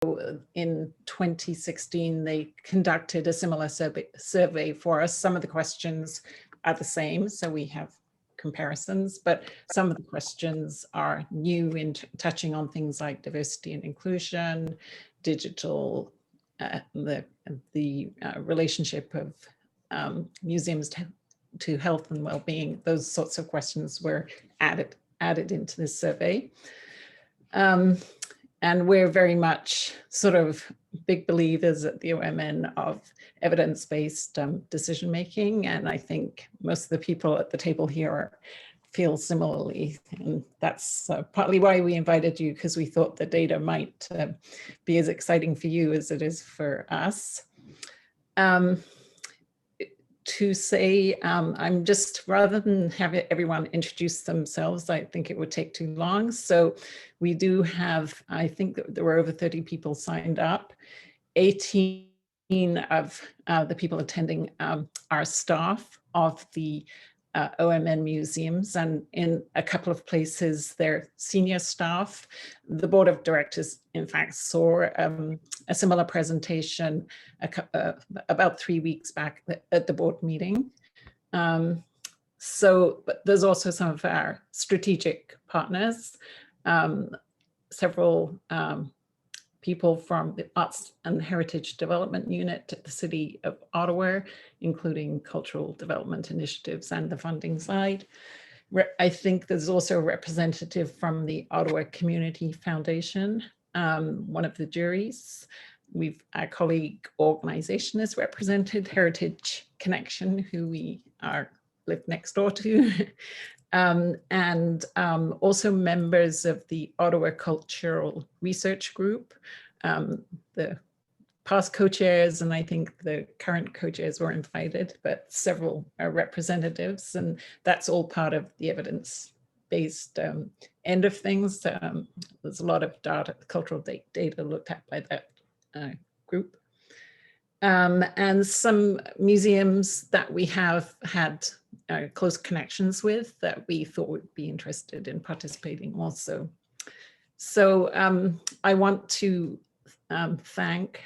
in 2016, they conducted a similar survey for us. Some of the questions are the same, so we have comparisons, but some of the questions are new in touching on things like diversity and inclusion, digital, the relationship of museums to health and well-being. Those sorts of questions were added into this survey. And we're very much sort of big believers at the OMN of evidence-based decision-making. And I think most of the people at the table here feel similarly. And that's partly why we invited you, because we thought the data might be as exciting for you as it is for us. To say, I'm just, rather than have everyone introduce themselves, I think it would take too long. So we do have, I think that there were over 30 people signed up. 18 of the people attending are staff of the OMN museums, and in a couple of places they're senior staff. The board of directors, in fact, saw a similar presentation about 3 weeks back at the board meeting. But there's also some of our strategic partners, several people from the Arts and Heritage Development Unit at the City of Ottawa, including cultural development initiatives and the funding side. I think there's also a representative from the Ottawa Community Foundation, one of the juries. Our colleague organization is represented, Heritage Connection, who we live next door to. And also members of the Ottawa Cultural Research Group, the past co-chairs, and I think the current co-chairs were invited, but several representatives, and that's all part of the evidence-based end of things. There's a lot of cultural data looked at by that group. And some museums that we have had close connections with that we thought would be interested in participating also. So I want to thank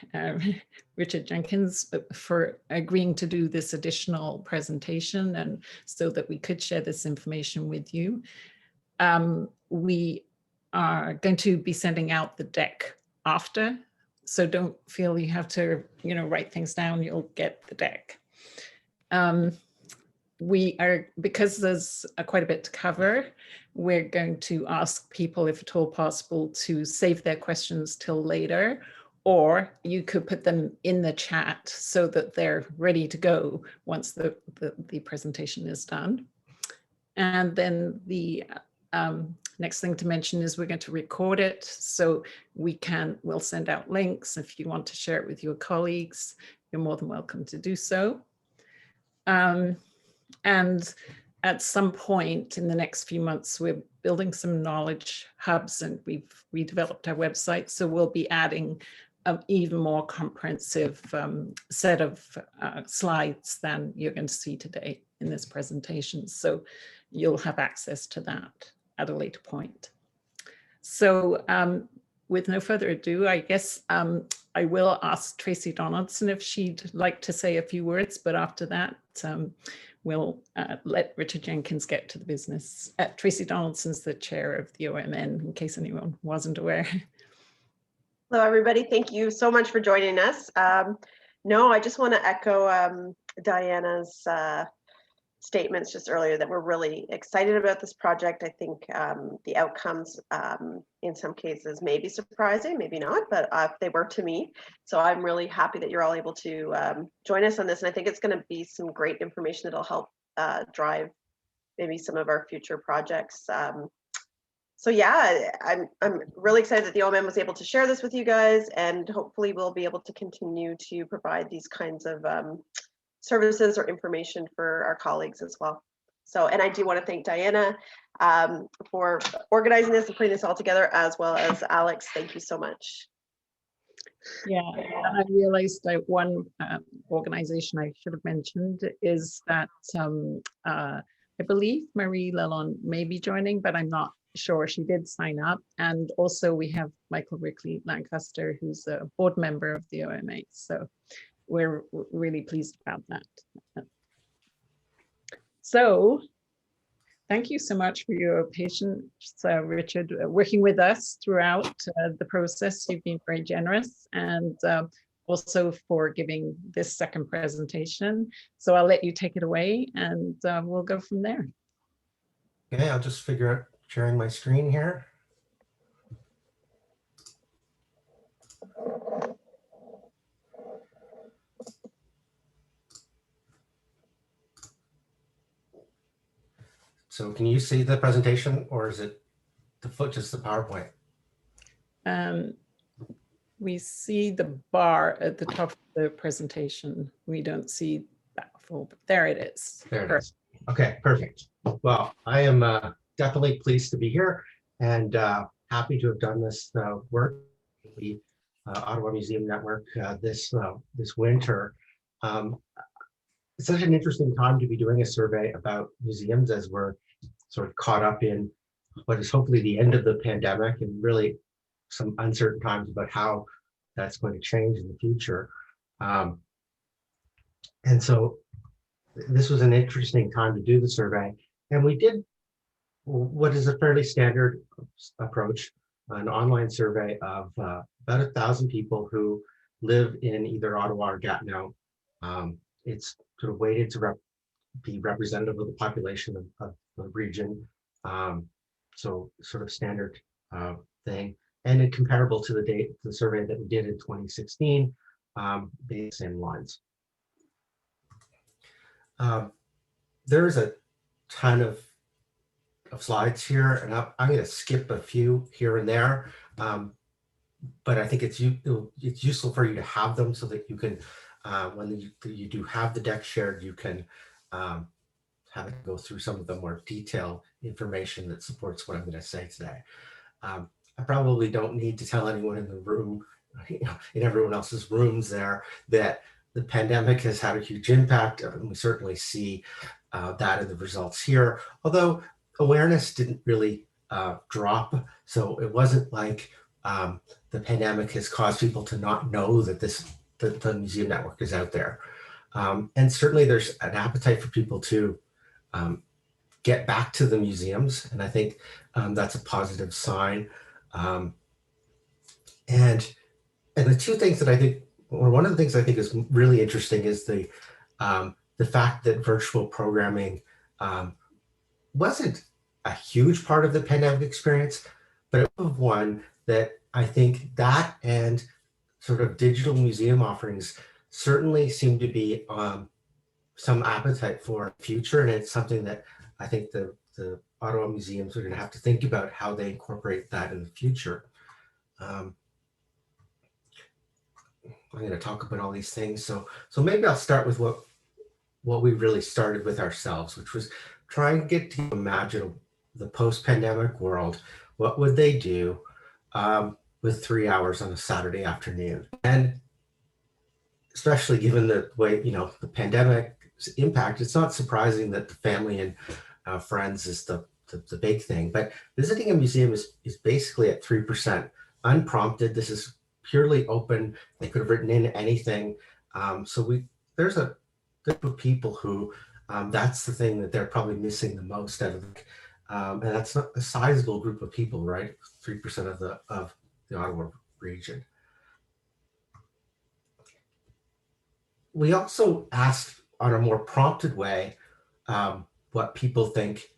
Richard Jenkins for agreeing to do this additional presentation, and so that we could share this information with you. We are going to be sending out the deck after, so don't feel you have to, write things down. You'll get the deck. Because there's quite a bit to cover, we're going to ask people, if at all possible, to save their questions till later, or you could put them in the chat so that they're ready to go once the presentation is done. And then the next thing to mention is we're going to record it, so we'll send out links. If you want to share it with your colleagues, you're more than welcome to do so. And at some point in the next few months, we're building some knowledge hubs, and we've redeveloped our website. So we'll be adding an even more comprehensive set of slides than you're going to see today in this presentation. So you'll have access to that at a later point. So with no further ado, I guess I will ask Tracy Donaldson if she'd like to say a few words, but after that, we'll let Richard Jenkins get to the business. Tracy Donaldson's the chair of the OMN, in case anyone wasn't aware. Hello, everybody. Thank you so much for joining us. No, I just want to echo Diana's statements just earlier that we're really excited about this project. I think the outcomes in some cases may be surprising, maybe not, but they were to me. So I'm really happy that you're all able to join us on this. And I think it's going to be some great information that'll help drive maybe some of our future projects. So yeah, I'm really excited that the OMN was able to share this with you guys, and hopefully we'll be able to continue to provide these kinds of services or information for our colleagues as well. So, and I do want to thank Diana for organizing this and putting this all together, as well as Alex. Thank you so much. Yeah, and I realized that one organization I should have mentioned is that I believe Marie Lalonde may be joining, but I'm not sure she did sign up. And also we have Michael Rickley Lancaster, who's a board member of the OMA. So we're really pleased about that. So thank you so much for your patience, Richard, working with us throughout the process. You've been very generous, and also for giving this second presentation. So I'll let you take it away, and we'll go from there. Okay, I'll just figure out sharing my screen here. So can you see the presentation, or is it just the PowerPoint? We see the bar at the top of the presentation. We don't see that full, but there it is. There it is. Okay, perfect. Well, I am definitely pleased to be here and happy to have done this work with the Ottawa Museum Network this winter. It's such an interesting time to be doing a survey about museums as we're sort of caught up in what is hopefully the end of the pandemic and really some uncertain times about how that's going to change in the future. And so this was an interesting time to do the survey. And we did what is a fairly standard approach, an online survey of about 1,000 people who live in either Ottawa or Gatineau. It's sort of weighted to be representative of the population of the region. So sort of standard thing. And it comparable to the survey that we did in 2016, the same lines. There's a ton of slides here, and I'm going to skip a few here and there, but I think it's useful for you to have them so that you can, when you do have the deck shared, you can have it go through some of the more detailed information that supports what I'm going to say today. I probably don't need to tell anyone in the room, in everyone else's rooms there, that the pandemic has had a huge impact, and we certainly see that in the results here, although awareness didn't really drop. So it wasn't like the pandemic has caused people to not know that the museum network is out there. And certainly there's an appetite for people to get back to the museums, and I think that's a positive sign. And the two things that I think, or one of the things I think is really interesting is the fact that virtual programming wasn't a huge part of the pandemic experience, but it was one that I think that and sort of digital museum offerings certainly seem to be some appetite for the future, and it's something that I think the Ottawa museums are going to have to think about how they incorporate that in the future. I'm going to talk about all these things. So maybe I'll start with what we really started with ourselves, which was trying to get to imagine the post-pandemic world. What would they do with 3 hours on a Saturday afternoon? And especially given the way, the pandemic's impact, it's not surprising that the family and friends is the big thing. But visiting a museum is basically at 3%, unprompted. This is purely open. They could have written in anything. So there's a group of people who that's the thing that they're probably missing the most out of it. And that's not a sizable group of people, right? 3% of the Ottawa region. We also asked on a more prompted way what people think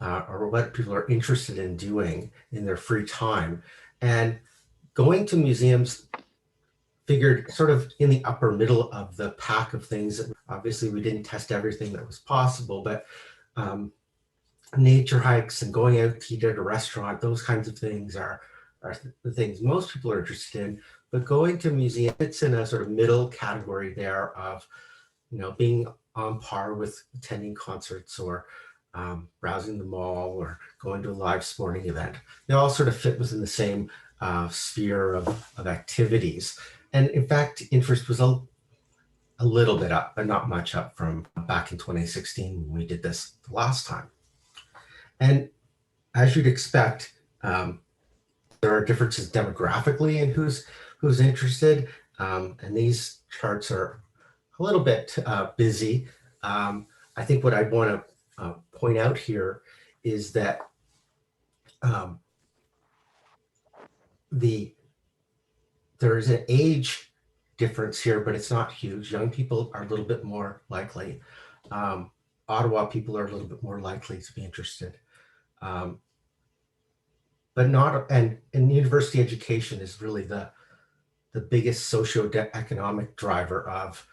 or what people are interested in doing in their free time. And going to museums figured sort of in the upper middle of the pack of things. Obviously, we didn't test everything that was possible, but nature hikes and going out to eat at a restaurant, those kinds of things are the things most people are interested in. But going to a museum, it's in a sort of middle category there of, being on par with attending concerts or browsing the mall or going to a live sporting event. They all sort of fit within the same sphere of activities. And in fact, interest was a little bit up, but not much up from back in 2016 when we did this the last time. And as you'd expect, there are differences demographically in who's interested, and these charts are a little bit busy. I think what I want to point out here is that there is an age difference here, but it's not huge. Young people are a little bit more likely. Ottawa people are a little bit more likely to be interested. But not, and university education is really the biggest socioeconomic driver of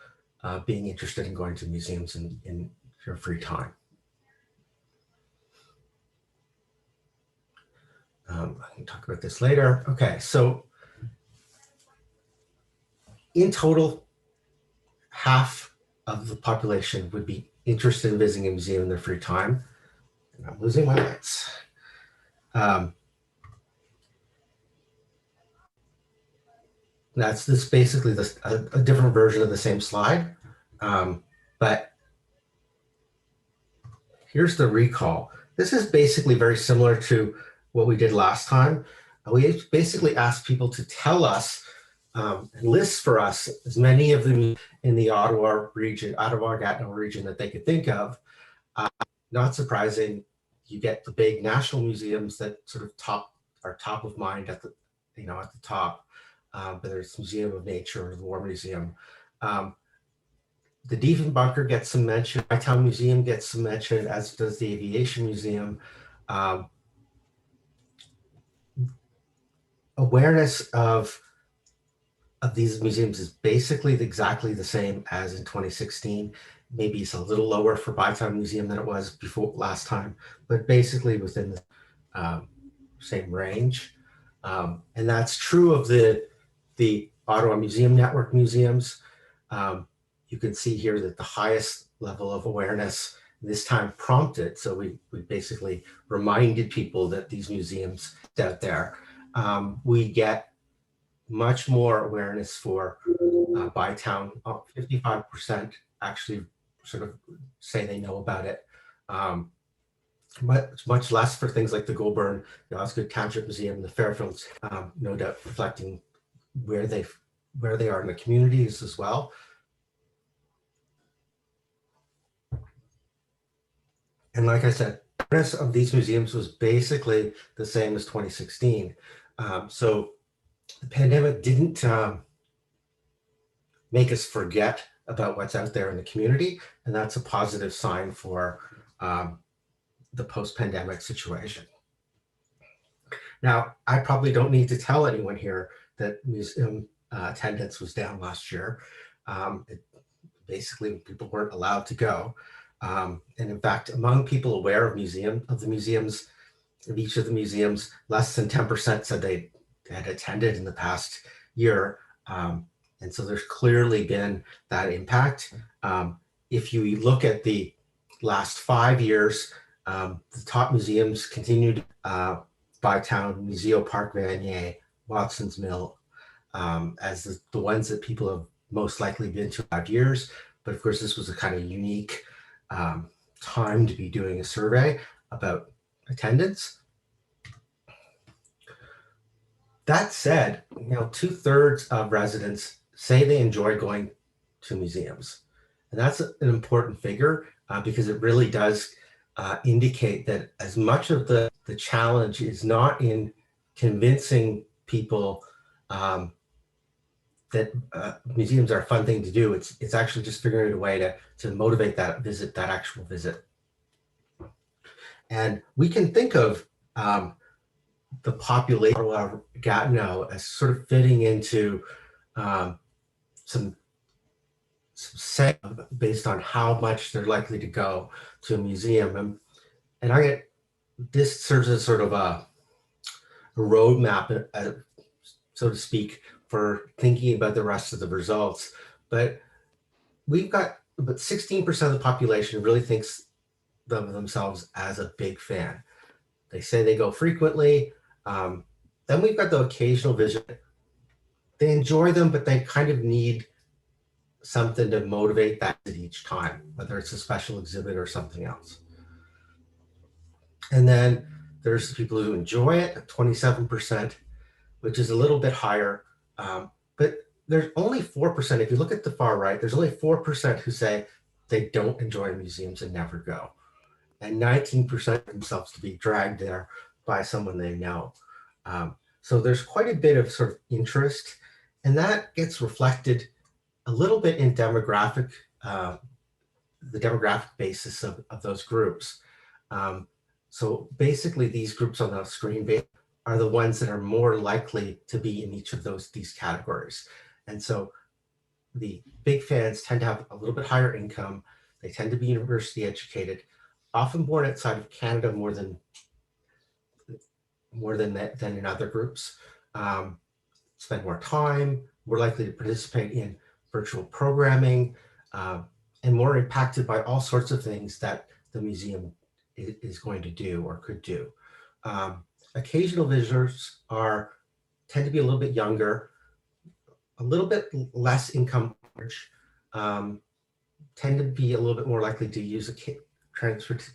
being interested in going to museums in your free time. I can talk about this later. Okay, so in total, half of the population would be interested in visiting a museum in their free time. And I'm losing my lights. That's this basically a different version of the same slide. But here's the recall. This is basically very similar to what we did last time. We basically asked people to tell us and list for us as many of them in the Ottawa region, Ottawa-Gatineau region that they could think of. Not surprising, you get the big national museums that sort of are top of mind at the top. Whether it's Museum of Nature or the War Museum. The Diefenbacher gets some mention, my town museum gets some mention, as does the Aviation Museum. Awareness of these museums is basically exactly the same as in 2016. Maybe it's a little lower for Bytown Museum than it was before last time, but basically within the same range. And that's true of the Ottawa Museum Network museums. You can see here that the highest level of awareness this time prompted. So we basically reminded people that these museums out there. We get much more awareness for Bytown. 55% actually sort of say they know about it. Much less for things like the Goulburn, the Osgood Township Museum, the Fairfields, no doubt reflecting where they are in the communities as well. And like I said, the awareness of these museums was basically the same as 2016. So the pandemic didn't make us forget about what's out there in the community, and that's a positive sign for the post-pandemic situation. Now, I probably don't need to tell anyone here that museum attendance was down last year. Basically, people weren't allowed to go. And in fact, among people aware of each of the museums, less than 10% said they had attended in the past year. And so there's clearly been that impact. If you look at the last 5 years, the top museums continued, Bytown, Museo Park Vanier, Watson's Mill, as the ones that people have most likely been to 5 years. But of course, this was a kind of unique time to be doing a survey about attendance. That said, 2/3 of residents say they enjoy going to museums. And that's an important figure because it really does indicate that as much of the challenge is not in convincing people that museums are a fun thing to do. It's actually just figuring out a way to motivate that actual visit. And we can think of the population of Gatineau as sort of fitting into some say based on how much they're likely to go to a museum. And this serves as sort of a roadmap, so to speak, for thinking about the rest of the results. But we've got about 16% of the population really thinks of themselves as a big fan. They say they go frequently. Then we've got the occasional visit. They enjoy them, but they kind of need something to motivate that each time, whether it's a special exhibit or something else. And then There's people who enjoy it at 27%, which is a little bit higher. But there's only 4%. If you look at the far right, there's only 4% who say they don't enjoy museums and never go. And 19% themselves to be dragged there by someone they know. So there's quite a bit of sort of interest, and that gets reflected a little bit in demographic, the demographic basis of those groups. So basically these groups on the screen are the ones that are more likely to be in each of these categories. And so the big fans tend to have a little bit higher income. They tend to be university educated, often born outside of Canada more than in other groups. Spend more time, more likely to participate in virtual programming, and more impacted by all sorts of things that the museum is going to do or could do. Occasional visitors tend to be a little bit younger, a little bit less income, tend to be a little bit more likely to use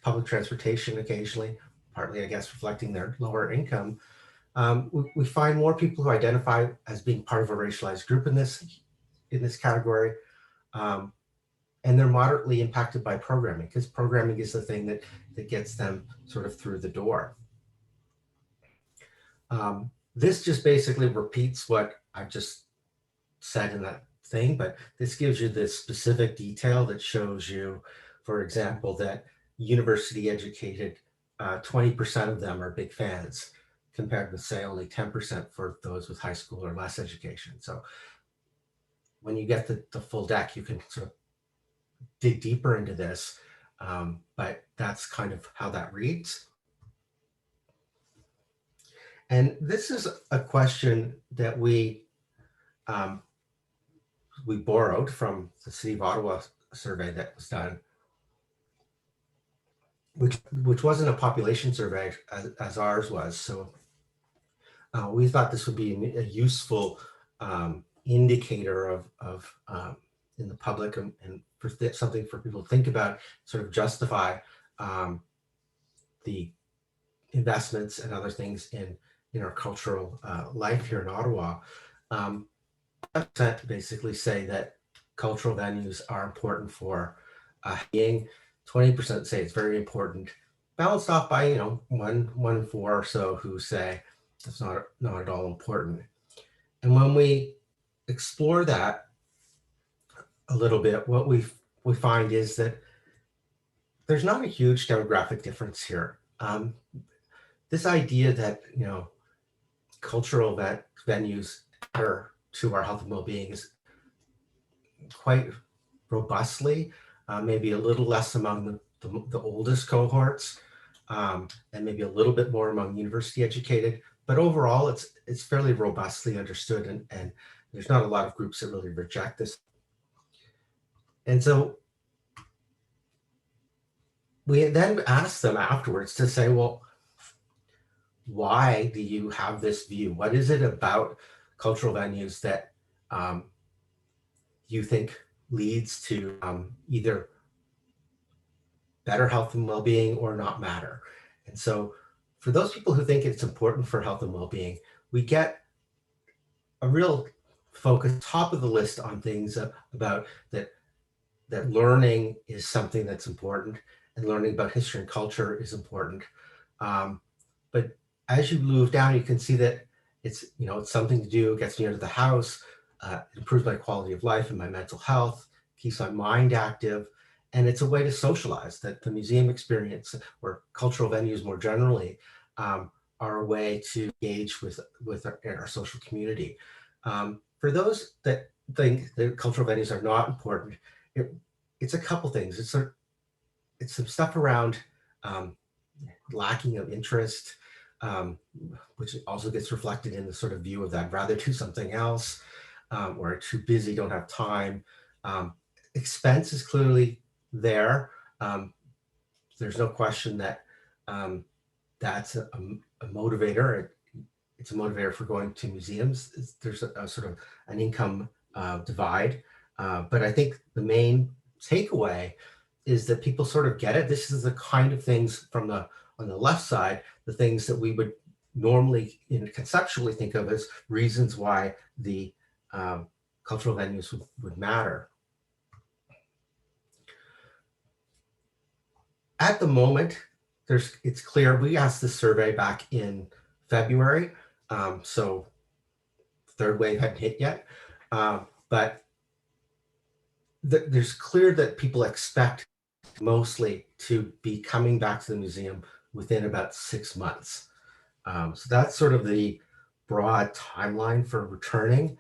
public transportation occasionally, partly, I guess, reflecting their lower income. We find more people who identify as being part of a racialized group in this category. And they're moderately impacted by programming, because programming is the thing that gets them sort of through the door. This just basically repeats what I've just said in that thing, but this gives you this specific detail that shows you, for example, that university educated, 20% of them are big fans, compared with, say, only 10% for those with high school or less education. So when you get the full deck, you can sort of dig deeper into this, but that's kind of how that reads. And this is a question that we borrowed from the City of Ottawa survey that was done, which wasn't a population survey as ours was. So we thought this would be a useful indicator of in the public and for something for people to think about, sort of justify the investments and other things in our cultural life here in Ottawa. Basically say that cultural venues are important for being. 20% say it's very important, balanced off by 1 in 4 or so who say it's not at all important. And when we explore that a little bit, what we find is that there's not a huge demographic difference here. This idea that cultural venues matter to our health and well-being is quite robustly, maybe a little less among the oldest cohorts, and maybe a little bit more among university educated, but overall it's fairly robustly understood, and there's not a lot of groups that really reject this. And so we then asked them afterwards to say, well, why do you have this view? What is it about cultural venues that you think leads to either better health and well-being or not matter? And so for those people who think it's important for health and well-being, we get a real focus top of the list on things about that learning is something that's important, and learning about history and culture is important. But as you move down, you can see that it's something to do, gets me out of the house, improves my quality of life and my mental health, keeps my mind active, and it's a way to socialize. That the museum experience, or cultural venues more generally, are a way to engage with our social community. For those that think that cultural venues are not important, it's a couple things. It's some stuff around lacking of interest, which also gets reflected in the sort of view of that I'd rather do something else, or too busy, don't have time. Expense is clearly there. There's no question that that's a motivator. It's a motivator for going to museums. There's a sort of an income divide. But I think the main takeaway is that people sort of get it. This is the kind of things from the on the left side, the things that we would normally conceptually think of as reasons why the cultural venues would matter. At the moment, it's clear, we asked this survey back in February, so third wave hadn't hit yet, but there's clear that people expect mostly to be coming back to the museum within about 6 months. So that's sort of the broad timeline for returning.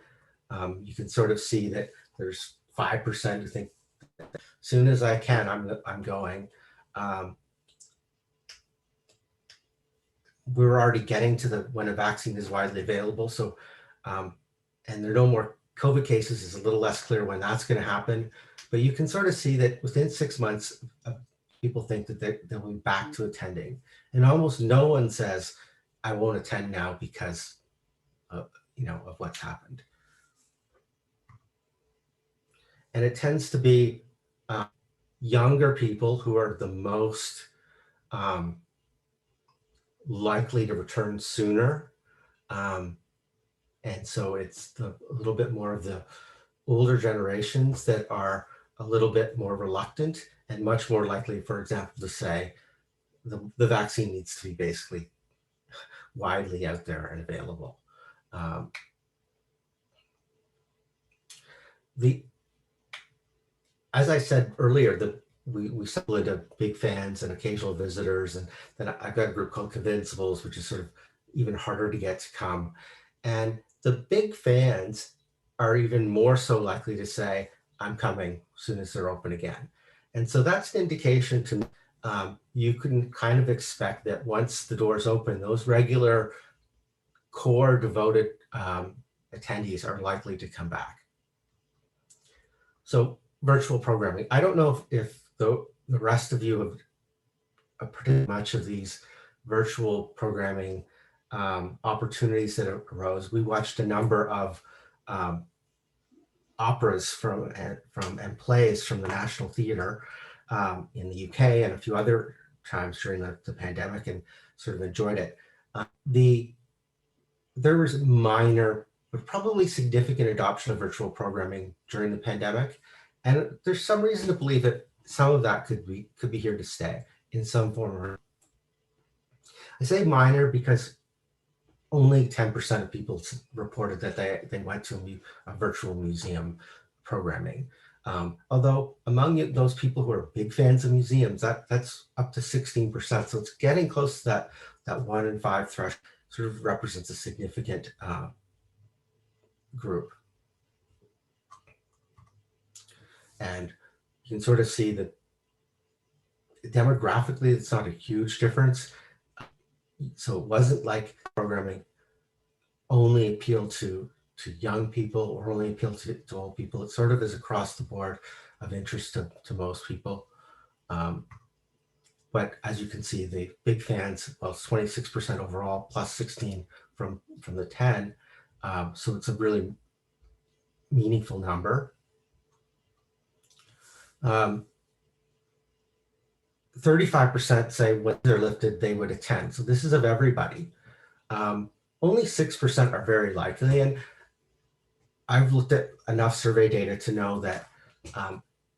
You can sort of see that there's 5% who think as soon as I can, I'm going. We're already getting to when a vaccine is widely available. So, and there are no more COVID cases, is a little less clear when that's going to happen. But you can sort of see that within 6 months, people think that they'll be back to attending. And almost no one says, I won't attend now because of, of what's happened. And it tends to be younger people who are the most likely to return sooner. And so it's a little bit more of the older generations that are a little bit more reluctant and much more likely, for example, to say the vaccine needs to be basically widely out there and available. As I said earlier, we split into big fans and occasional visitors, and then I've got a group called Convincibles, which is sort of even harder to get to come. And the big fans are even more so likely to say, I'm coming as soon as they're open again. And so that's an indication to me, you can kind of expect that once the doors open, those regular core devoted attendees are likely to come back. So virtual programming. I don't know if the rest of you have pretty much of these virtual programming opportunities that arose. We watched a number of operas and plays from the National Theatre in the UK and a few other times during the pandemic, and sort of enjoyed it. There was minor, but probably significant adoption of virtual programming during the pandemic. And there's some reason to believe that some of that could be here to stay in some form or another. I say minor because only 10% of people reported that they went to a virtual museum programming. Although among those people who are big fans of museums, that's up to 16%. So it's getting close to that 1 in 5 threshold. Sort of represents a significant group. And you can sort of see that demographically, it's not a huge difference. So it wasn't like programming only appealed to young people or only appealed to old people. It sort of is across the board of interest to most people. But as you can see, the big fans, well, it's 26% overall, plus 16 from the 10. So it's a really meaningful number. 35% say when they're lifted, they would attend. So this is of everybody. Only 6% are very likely. And I've looked at enough survey data to know that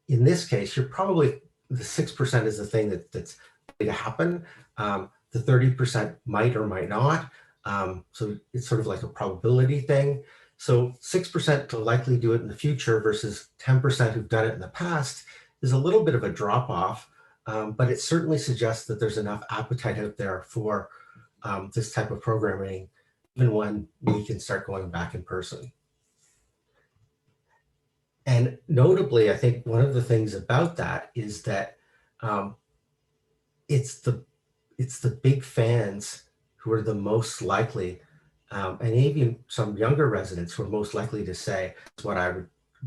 in this case, you're probably, the 6% is the thing that's going to happen. The 30% might or might not. So it's sort of like a probability thing. So 6% to likely do it in the future versus 10% who've done it in the past is a little bit of a drop off, but it certainly suggests that there's enough appetite out there for this type of programming, even when we can start going back in person. And notably, I think one of the things about that is that it's the big fans who are the most likely, and even some younger residents who are most likely to say, it's what I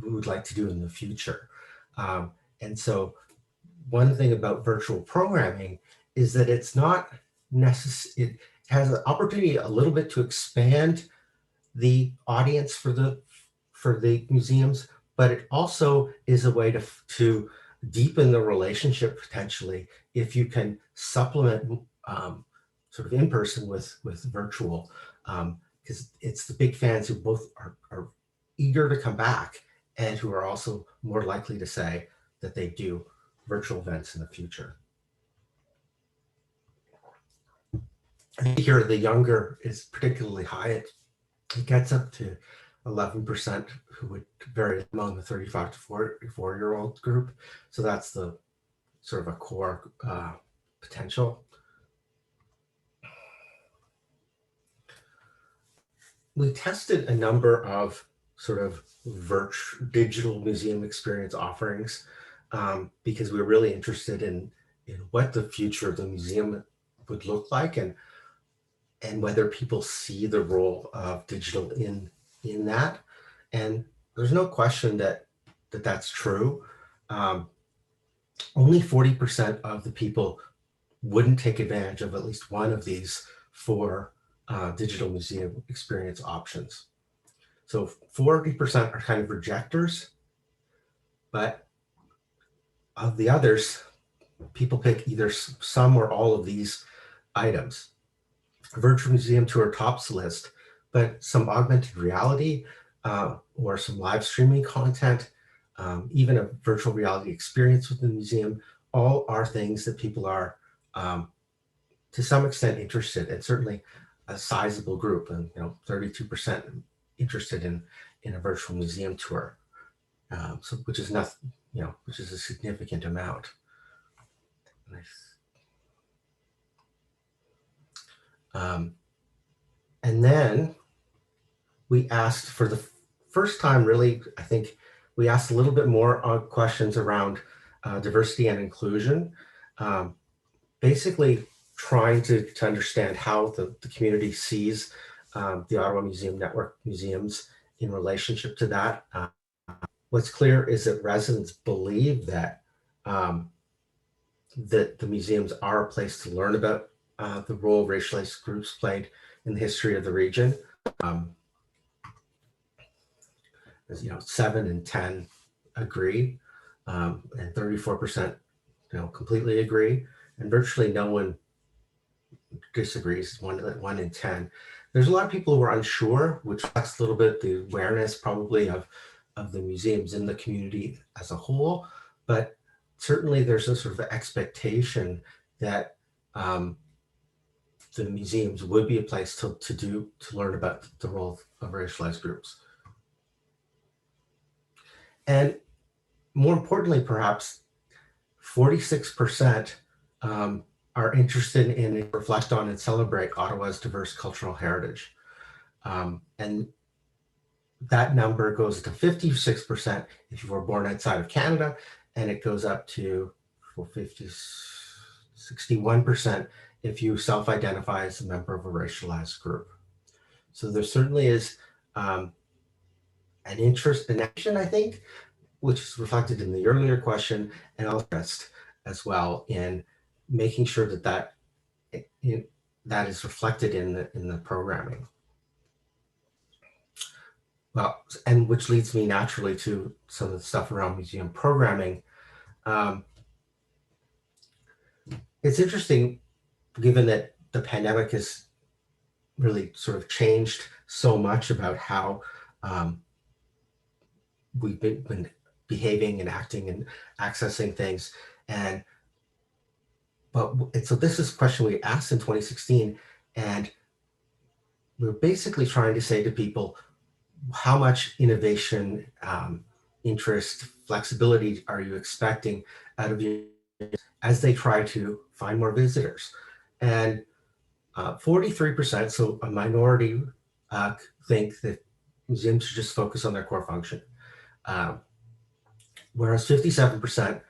would like to do in the future. And so one thing about virtual programming is that it's not necessary, it has an opportunity a little bit to expand the audience for the museums, but it also is a way to deepen the relationship potentially if you can supplement sort of in person with virtual, because it's the big fans who both are eager to come back and who are also more likely to say that they do virtual events in the future. Here, the younger is particularly high. It gets up to 11% who would vary among the 35 to 44-year-old group. So that's the sort of a core potential. We tested a number of sort of digital museum experience offerings because we were really interested in what the future of the museum would look like and whether people see the role of digital in that. And there's no question that that's true. Only 40% of the people wouldn't take advantage of at least one of these four digital museum experience options. So 40% are kind of rejectors, but of the others, people pick either some or all of these items. Virtual museum tour tops the list, but some augmented reality or some live streaming content, even a virtual reality experience within the museum, all are things that people are to some extent interested in. Certainly a sizable group, and 32% interested in a virtual museum tour, so which is nothing, which is a significant amount. Nice. And then we asked for the first time, really, I think we asked a little bit more questions around diversity and inclusion, basically trying to understand how the community sees the Ottawa Museum Network museums in relationship to that. What's clear is that residents believe that that the museums are a place to learn about the role racialized groups played in the history of the region. As 7 in 10 agree, and 34% completely agree, and virtually no one disagrees. 1 in 10. There's a lot of people who are unsure, which reflects a little bit the awareness probably of the museums in the community as a whole, but certainly there's a sort of expectation that the museums would be a place to learn about the role of racialized groups. And more importantly, perhaps 46% are interested in reflect on and celebrate Ottawa's diverse cultural heritage. And that number goes to 56% if you were born outside of Canada, and it goes up to 61% if you self-identify as a member of a racialized group. So there certainly is an interest in action, I think, which is reflected in the earlier question, and interest as well in making sure that is reflected in the programming. Well, and which leads me naturally to some of the stuff around museum programming. It's interesting, given that the pandemic has really sort of changed so much about how we've been behaving and acting and accessing things. So this is a question we asked in 2016, and we're basically trying to say to people, how much innovation, interest, flexibility are you expecting out of you as they try to find more visitors? And 43%, so a minority, think that museums should just focus on their core function. Whereas 57%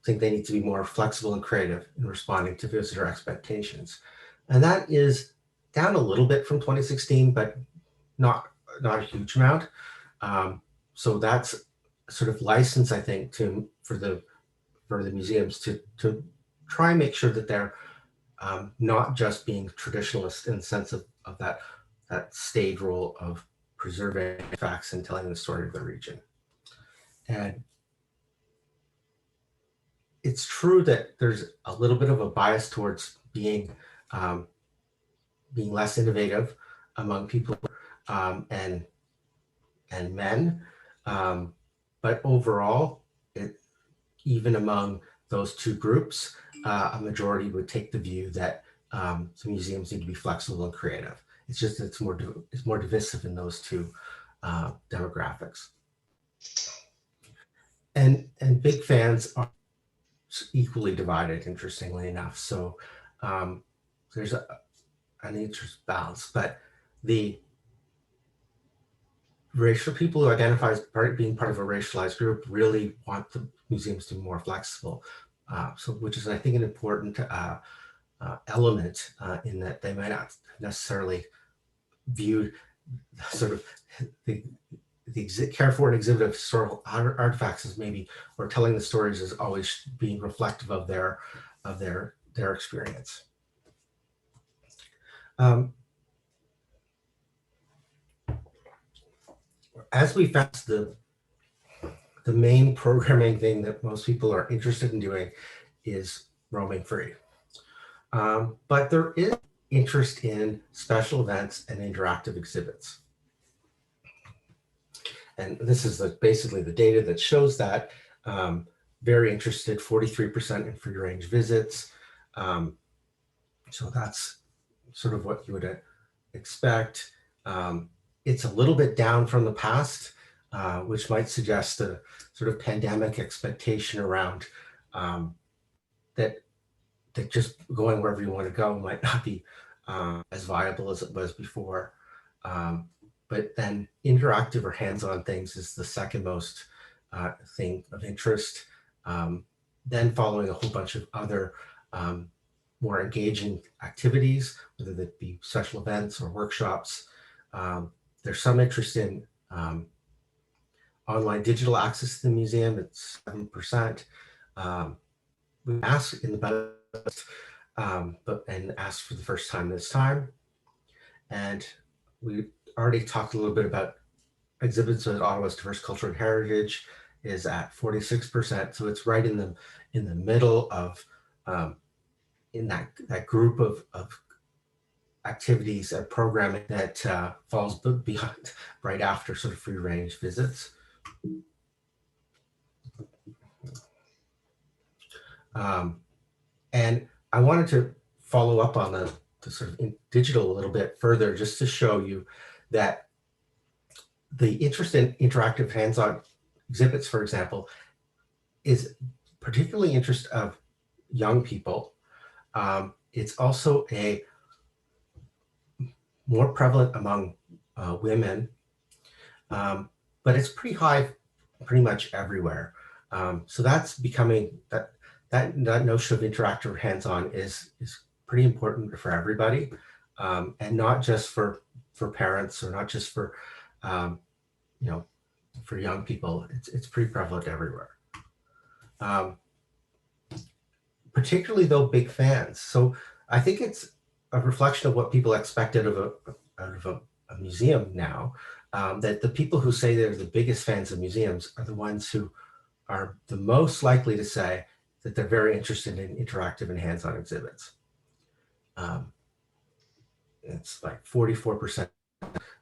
think they need to be more flexible and creative in responding to visitor expectations. And that is down a little bit from 2016, but not a huge amount. So that's sort of license, I think, for the museums to try and make sure that they're not just being traditionalist in the sense of that stage role of preserving facts and telling the story of the region. And it's true that there's a little bit of a bias towards being less innovative among people and men. But overall, even among those two groups, a majority would take the view that the museums need to be flexible and creative. It's just that it's more divisive in those two demographics. And big fans are equally divided, interestingly enough. So there's an interest balance, but the racial people who identify as being part of a racialized group really want the museums to be more flexible. So which is, I think, an important element in that they might not necessarily view sort of the care for an exhibit of historical artifacts as maybe, or telling the stories as always being reflective of their experience. As we found, the main programming thing that most people are interested in doing is roaming free. But there is interest in special events and interactive exhibits. And this is basically the data that shows that. Very interested, 43% in free range visits. So that's sort of what you would expect. It's a little bit down from the past, which might suggest a sort of pandemic expectation around that just going wherever you want to go might not be as viable as it was before. But then interactive or hands-on things is the second most thing of interest. Then following a whole bunch of other more engaging activities, whether that be special events or workshops. There's some interest in online digital access to the museum. It's 7%. We asked in the ballot, and asked for the first time this time. And we already talked a little bit about exhibits at Ottawa's diverse culture and heritage is at 46%. So it's right in the middle of in that group of activities and programming that falls behind right after sort of free range visits. And I wanted to follow up on the sort of digital a little bit further, just to show you that the interest in interactive hands-on exhibits, for example, is particularly interest of young people. It's also more prevalent among women, but it's pretty high pretty much everywhere. So that's becoming, that notion of interactive hands-on is pretty important for everybody, and not just for parents, or not just for for young people. It's pretty prevalent everywhere. Particularly though big fans. So I think it's a reflection of what people expected out of a museum now, that the people who say they're the biggest fans of museums are the ones who are the most likely to say that they're very interested in interactive and hands-on exhibits. It's like 44%.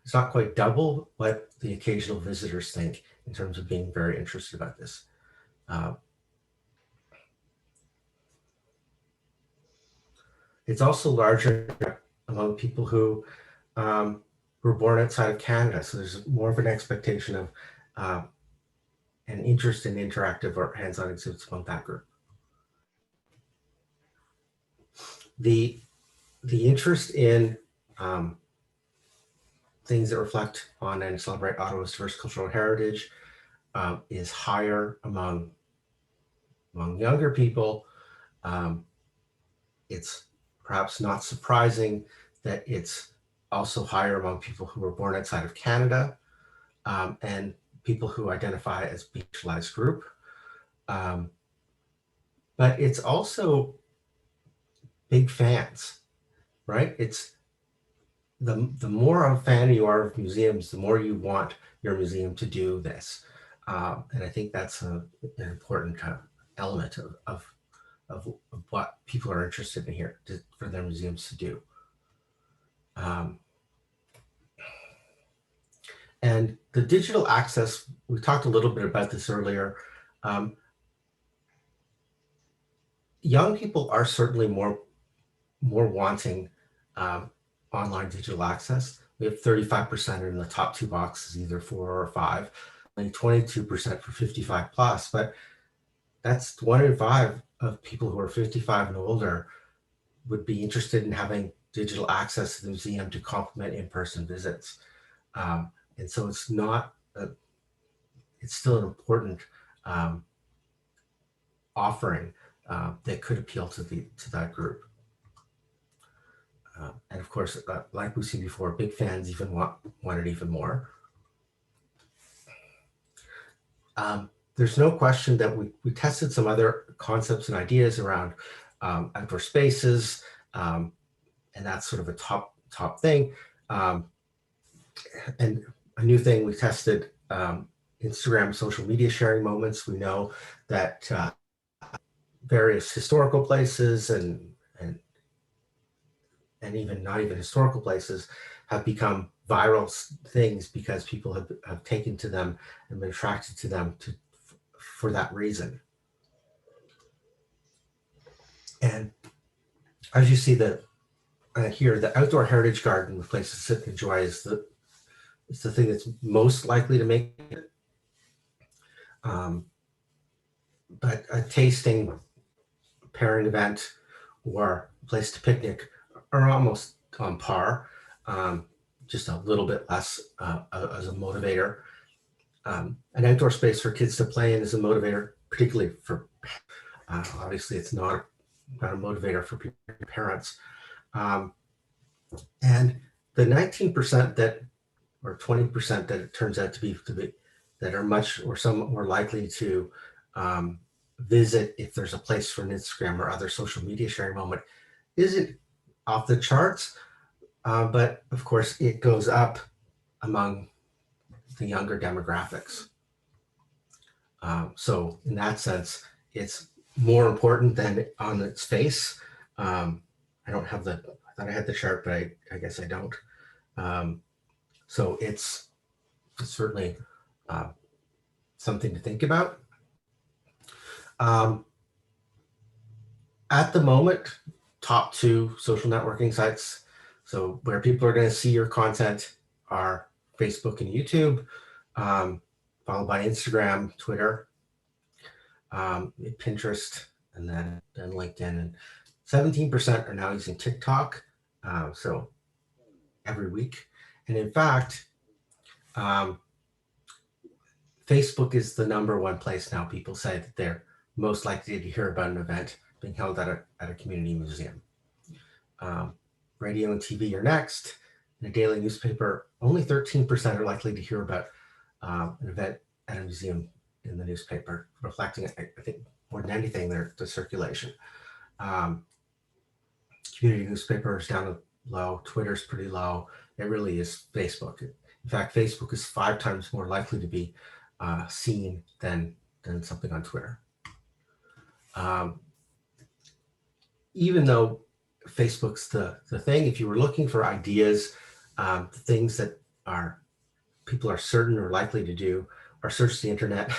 It's not quite double what the occasional visitors think in terms of being very interested about this. It's also larger among people who were born outside of Canada. So there's more of an expectation of an interest in interactive or hands-on exhibits among that group. The interest in things that reflect on and celebrate Ottawa's diverse cultural heritage is higher among younger people. It's perhaps not surprising that it's also higher among people who were born outside of Canada, and people who identify as racialized group. But it's also big fans, right? It's the more a fan you are of museums, the more you want your museum to do this. And I think that's an important element of of what people are interested in here for their museums to do. And the digital access, we talked a little bit about this earlier. Young people are certainly more wanting online digital access. We have 35% in the top two boxes, either 4 or 5, and 22% for 55 plus. But that's 1 in 5 of people who are 55 and older would be interested in having digital access to the museum to complement in-person visits. And so it's not, it's still an important offering that could appeal to that group. And of course, like we've seen before, big fans even want it even more. There's no question that we tested some other concepts and ideas around outdoor spaces, and that's sort of a top thing. And a new thing we tested, Instagram social media sharing moments. We know that various historical places and even not even historical places have become viral things because people have taken to them and been attracted to them for that reason. And as you see here, the outdoor heritage garden with places to sit and enjoy is the thing that's most likely to make it. But a tasting, pairing event, or a place to picnic are almost on par, just a little bit less as a motivator. An outdoor space for kids to play in is a motivator, particularly for, obviously it's not a motivator for parents. And the 19% that, or 20% that it turns out to be that are much or some more likely to visit if there's a place for an Instagram or other social media sharing moment isn't off the charts, but of course it goes up among the younger demographics. So in that sense, it's more important than on its face. I don't have I thought I had the chart, but I guess I don't. So it's certainly something to think about. At the moment, top 2 social networking sites, so where people are going to see your content, are Facebook and YouTube, followed by Instagram, Twitter, Pinterest, and then LinkedIn. And 17% are now using TikTok, so every week. And in fact, Facebook is the #1 place now people say that they're most likely to hear about an event being held at a community museum. Radio and TV are next. In a daily newspaper, only 13% are likely to hear about an event at a museum in the newspaper, reflecting, I think, more than anything, the circulation. Community newspapers down low, Twitter's pretty low. It really is Facebook. In fact, Facebook is 5 times more likely to be seen than something on Twitter. Even though Facebook's the thing, if you were looking for ideas, things that people are certain or likely to do, or search the internet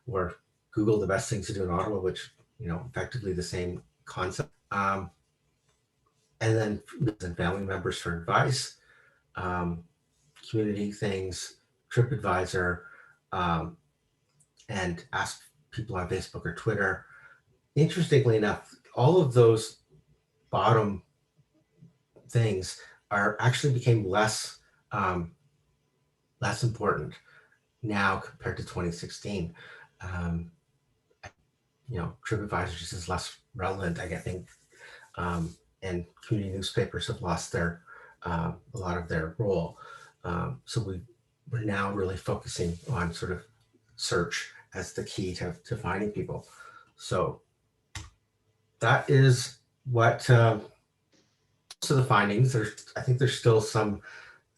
or Google the best things to do in Ottawa, which, effectively the same concept. And then family members for advice, community things, TripAdvisor, and ask people on Facebook or Twitter. Interestingly enough, all of those bottom things actually became less important now compared to 2016. TripAdvisor just is less relevant, I think, and community newspapers have lost a lot of their role. So we're now really focusing on sort of search as the key to finding people. So that is what so the findings. I think there's still some.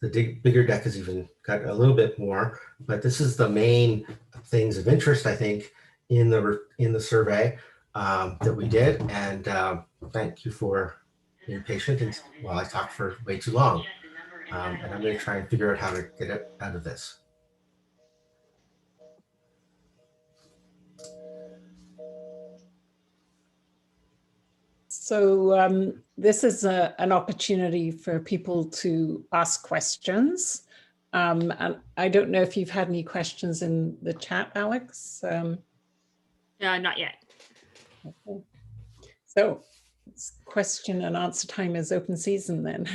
The bigger deck has even got a little bit more, but this is the main things of interest, I think, in the survey. that we did. And thank you for being patient and while I talked for way too long. And I'm going to try and figure out how to get it out of this. So this is an opportunity for people to ask questions. And I don't know if you've had any questions in the chat, Alex. Not yet. Okay. So it's question and answer time is open season then.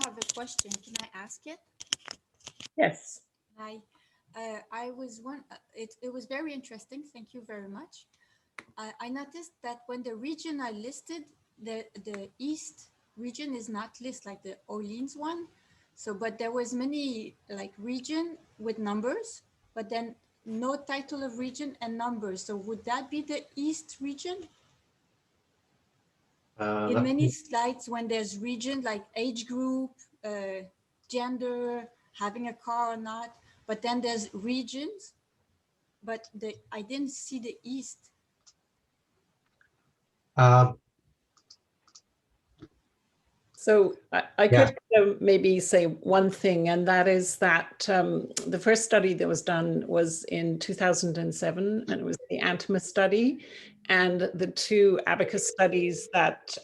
I have a question. Can I ask it? Yes. Hi. I was it was very interesting. Thank you very much. I noticed that when the region are listed, the East region is not listed like the Orleans one. So, but there was many like region with numbers, but then no title of region and numbers. So would that be the East region? In many slides, when there's region like age group, gender, having a car or not, but then there's regions, but I didn't see the East. So I could maybe say one thing, and that is that the first study that was done was in 2007, and it was the Antima study. And the two Abacus studies that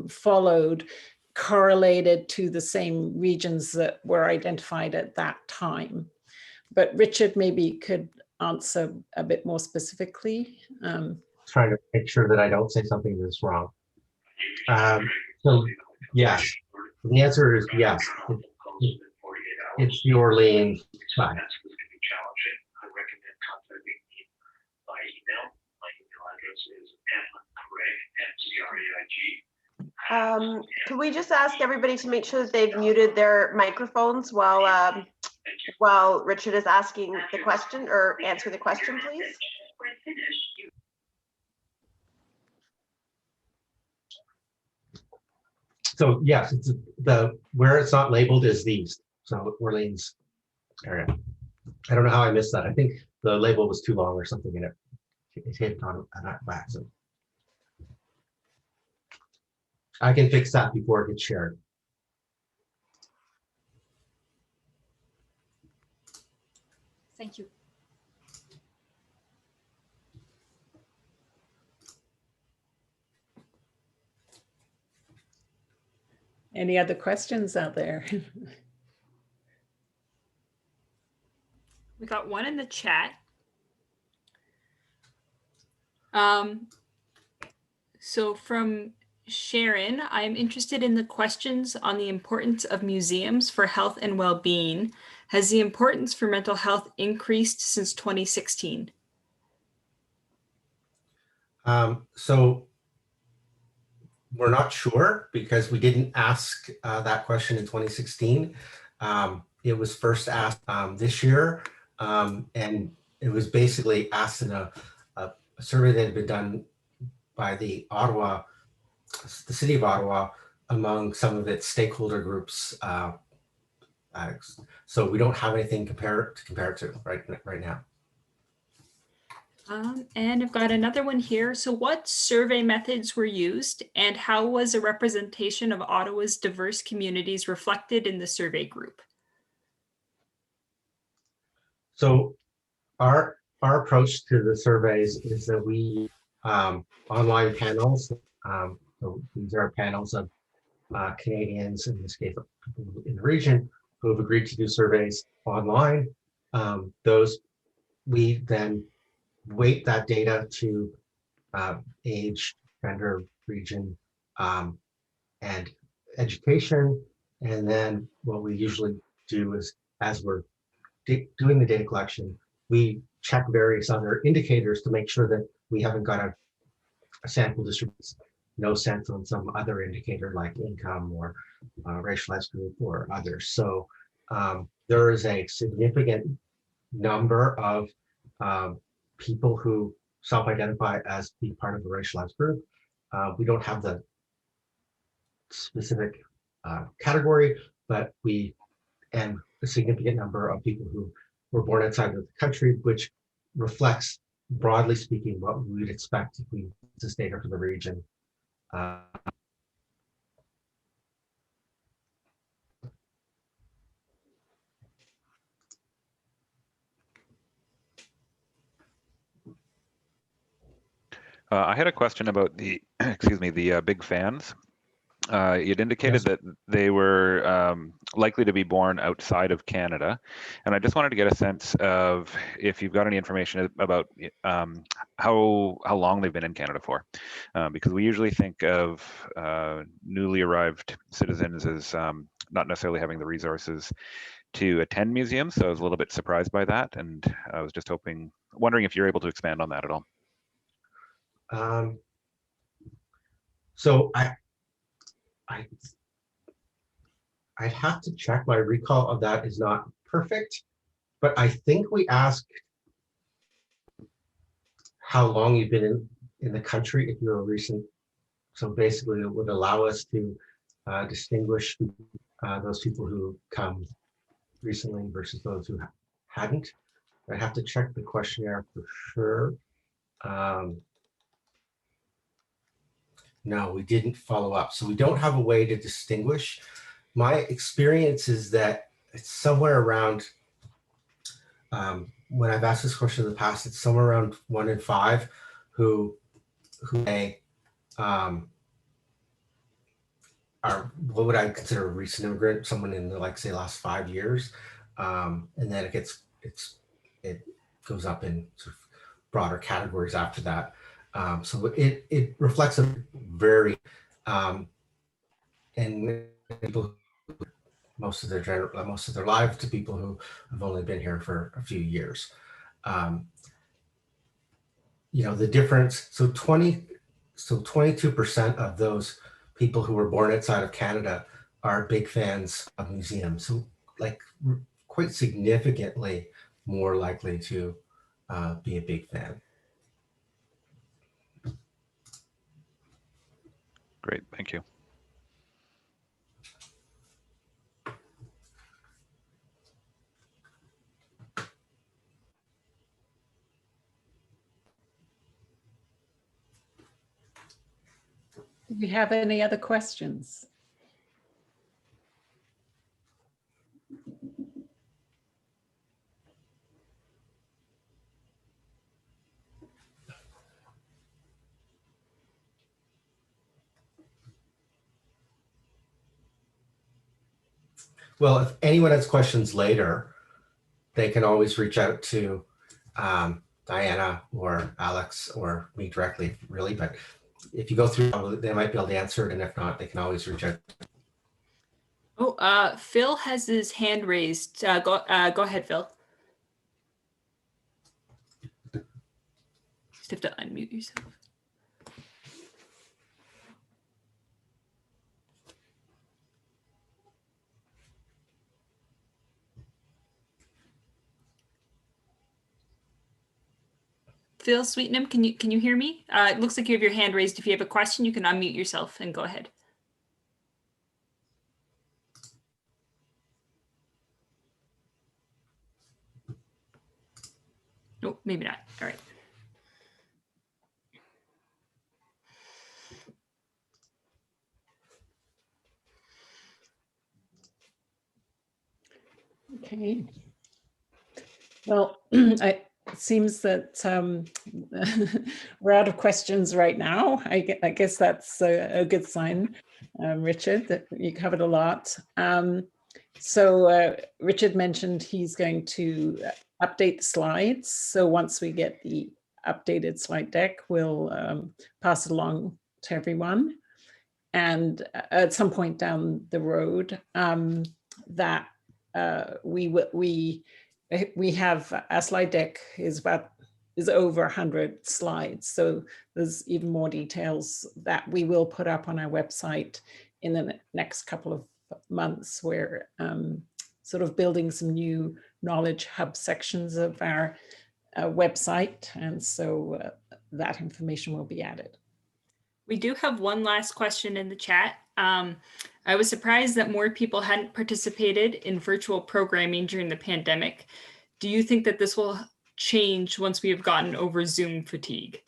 followed correlated to the same regions that were identified at that time. But Richard maybe could answer a bit more specifically. Trying to make sure that I don't say something that's wrong. So yes, the answer is yes. It's the Orleans side. Can we just ask everybody to make sure that they've muted their microphones while Richard is asking the question or answer the question, please? So yes, it's where it's not labeled is the East. So Orleans area. I don't know how I missed that. I think the label was too long or something in it. It hit on that accident. I can fix that before it gets shared. Thank you. Any other questions out there? We got one in the chat. So from Sharon, I'm interested in the questions on the importance of museums for health and well-being. Has the importance for mental health increased since 2016? So we're not sure because we didn't ask that question in 2016. It was first asked this year, and it was basically asked in a survey that had been done by the city of Ottawa, among some of its stakeholder groups. So we don't have anything to compare it to right now. And I've got another one here. So what survey methods were used, and how was a representation of Ottawa's diverse communities reflected in the survey group? So our approach to the surveys is that we online panels. So these are panels of Canadians, in this case, people in the region, who have agreed to do surveys online. Those we then weight that data to age, gender, region, and education. And then what we usually do is, as we're doing the data collection, we check various other indicators to make sure that we haven't got a sample distribution, no sense on some other indicator like income or racialized group or others. So there is a significant number of people who self-identify as being part of a racialized group. We don't have the specific category, but and a significant number of people who were born outside of the country, which reflects broadly speaking, what we would expect if we use data for the region. I had a question about the, excuse me, the big fans. You'd indicated that they were likely to be born outside of Canada. And I just wanted to get a sense of if you've got any information about how long they've been in Canada for. Because we usually think of newly arrived citizens as not necessarily having the resources to attend museums. So I was a little bit surprised by that. And I was just wondering if you're able to expand on that at all. So I'd have to check. My recall of that is not perfect, but I think we asked how long you've been in the country if you're a recent. So basically it would allow us to distinguish those people who come recently versus those who hadn't. I have to check the questionnaire for sure. No, we didn't follow up. So we don't have a way to distinguish. My experience is that it's somewhere around, when I've asked this question in the past, it's somewhere around 1 in 5 who may, are, what would I consider a recent immigrant, someone in the, like, say, last 5 years. And then it goes up in sort of broader categories after that. So it reflects a very, and people, most of their lives, to people who have only been here for a few years. You know, the difference, so 22% of those people who were born outside of Canada are big fans of museums. So like quite significantly more likely to be a big fan. Great, thank you. Do we have any other questions? Well, if anyone has questions later, they can always reach out to Diana or Alex or me directly, really. But if you go through, they might be able to answer it. And if not, they can always reach out. Oh, Phil has his hand raised. Go ahead, Phil. Just have to unmute yourself. Phil Sweetnam, can you hear me? It looks like you have your hand raised. If you have a question, you can unmute yourself and go ahead. Nope, maybe not. All right. Okay. Well, it seems that we're out of questions right now. I guess that's a good sign, Richard, that you covered a lot. So Richard mentioned he's going to update the slides. So once we get the updated slide deck, we'll pass it along to everyone. And at some point down the road, that we have a slide deck is over 100 slides. So there's even more details that we will put up on our website in the next couple of months. We're sort of building some new knowledge hub sections of our website. And so that information will be added. We do have one last question in the chat. I was surprised that more people hadn't participated in virtual programming during the pandemic. Do you think that this will change once we have gotten over Zoom fatigue?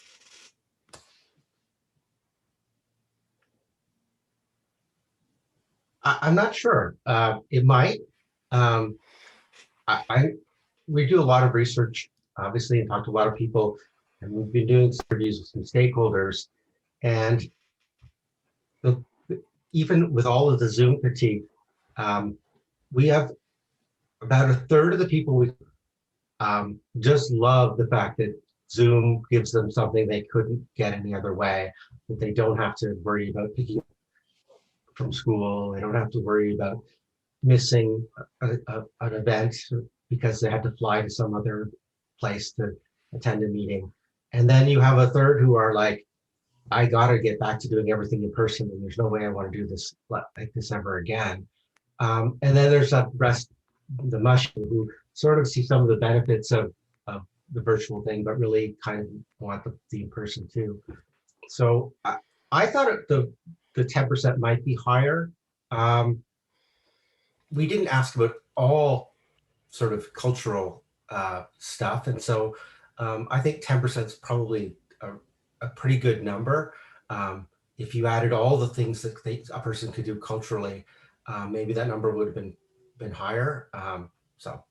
I'm not sure. It might. We do a lot of research, obviously, and talk to a lot of people, and we've been doing interviews with some stakeholders, and even with all of the Zoom fatigue, we have about a third of the people we just love the fact that Zoom gives them something they couldn't get any other way, that they don't have to worry about picking up from school, they don't have to worry about missing an event because they had to fly to some other place to attend a meeting. And then you have a third who are like, I gotta get back to doing everything in person, and there's no way I want to do this like this ever again. And then there's that rest, the mushroom, who sort of see some of the benefits of the virtual thing, but really kind of want the in-person too. So I thought the 10% might be higher. We didn't ask about all sort of cultural stuff, and so I think 10% is probably a pretty good number. If you added all the things that a person could do culturally, maybe that number would have been higher. So.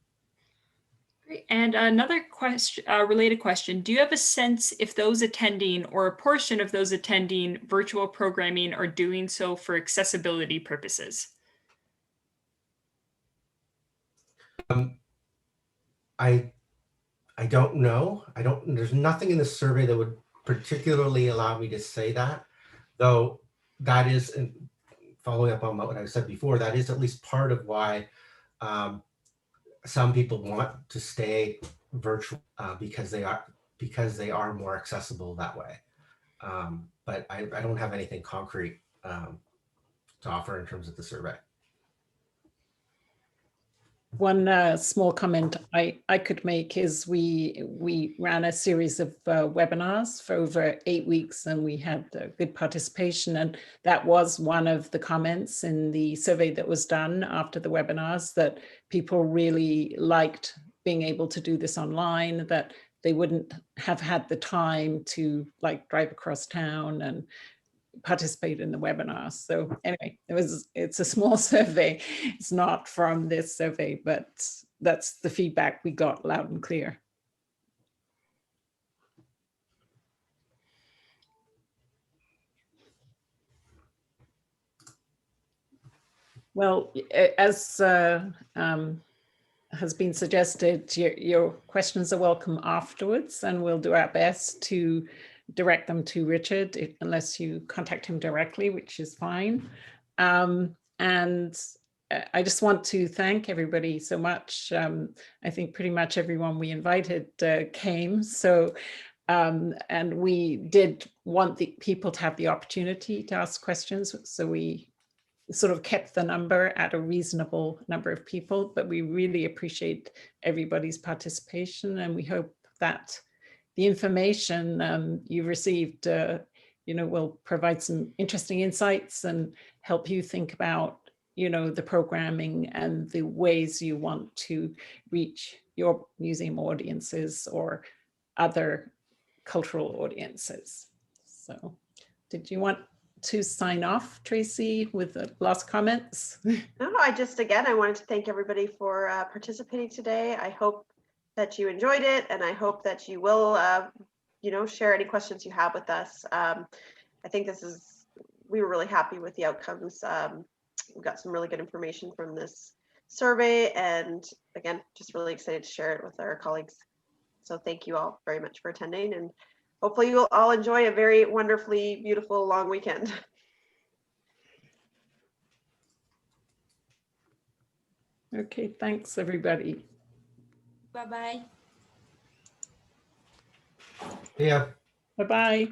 Great. And another question, related question, do you have a sense if those attending or a portion of those attending virtual programming are doing so for accessibility purposes? I don't know. There's nothing in the survey that would particularly allow me to say that, though that is, following up on what I said before, that is at least part of why some people want to stay virtual because they are more accessible that way. But I don't have anything concrete to offer in terms of the survey. One small comment I could make is we ran a series of webinars for over 8 weeks, and we had good participation, and that was one of the comments in the survey that was done after the webinars, that people really liked being able to do this online, that they wouldn't have had the time to like drive across town and participate in the webinar. So anyway, it's a small survey. It's not from this survey, but that's the feedback we got loud and clear. Well, as has been suggested, your questions are welcome afterwards, and we'll do our best to direct them to Richard, unless you contact him directly, which is fine. And I just want to thank everybody so much. I think pretty much everyone we invited came. So, and we did want the people to have the opportunity to ask questions. So we sort of kept the number at a reasonable number of people, but we really appreciate everybody's participation, and we hope that the information you received, will provide some interesting insights and help you think about, the programming and the ways you want to reach your museum audiences or other cultural audiences. So, did you want to sign off, Tracy, with the last comments? No, I wanted to thank everybody for participating today. I hope that you enjoyed it, and I hope that you will, share any questions you have with us. I think we were really happy with the outcomes. We got some really good information from this survey, and again, just really excited to share it with our colleagues. So thank you all very much for attending, and hopefully you will all enjoy a very wonderfully beautiful long weekend. Okay, thanks everybody. Bye-bye. Yeah. Bye-bye.